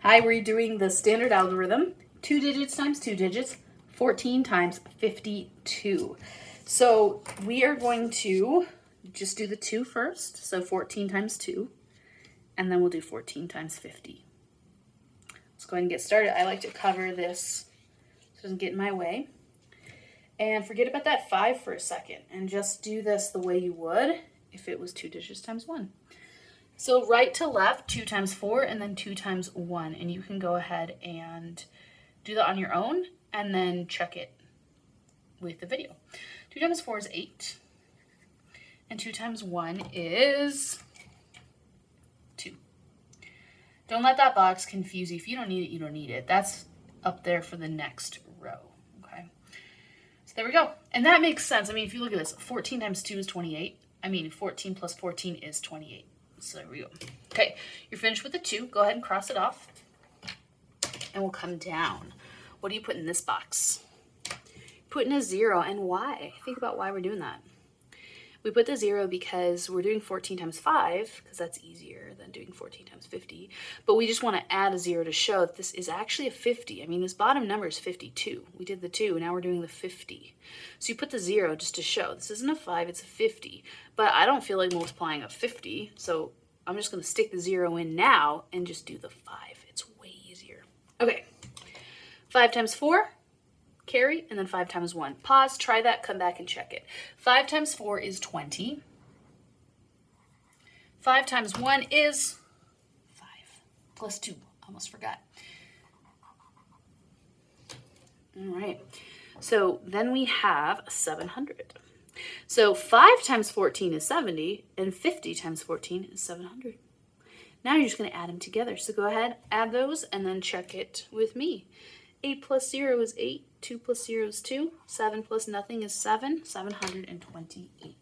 Hi, we're doing the standard algorithm, 2 digits times 2 digits, 14 times 52. So we are going to just do the 2 first, so 14 times 2, and then we'll do 14 times 50. Let's go ahead and get started. I like to cover this so it doesn't get in my way. And forget about that 5 for a second, and just do this the way you would if it was 2 digits times 1. So right to left, 2 times 4, and then 2 times 1. And you can go ahead and do that on your own, and then check it with the video. 2 times 4 is 8, and 2 times 1 is 2. Don't let that box confuse you. If you don't need it, you don't need it. That's up there for the next row, okay? So there we go. And that makes sense. I mean, if you look at this, 14 times 2 is 28. 14 plus 14 is 28. So there we go. Okay, you're finished with the 2. Go ahead and cross it off. And we'll come down. What do you put in this box? Put in a 0. And why? Think about why we're doing that. We put the 0 because we're doing 14 times 5, because that's easier than doing 14 times 50. But we just want to add a 0 to show that this is actually a 50. I mean, this bottom number is 52. We did the 2, now we're doing the 50. So you put the 0 just to show this isn't a 5, it's a 50. But I don't feel like multiplying a 50, so I'm just going to stick the 0 in now and just do the 5. It's way easier. Okay, 5 times 4. Carry, and then 5 times 1. Pause, try that, come back and check it. 5 times 4 is 20. 5 times 1 is 5. Plus 2, almost forgot. All right, so then we have 700. So 5 times 14 is 70, and 50 times 14 is 700. Now you're just going to add them together. So go ahead, add those, and then check it with me. 8 plus 0 is 8. 2 plus 0 is 2. 7 plus nothing is 7. 728.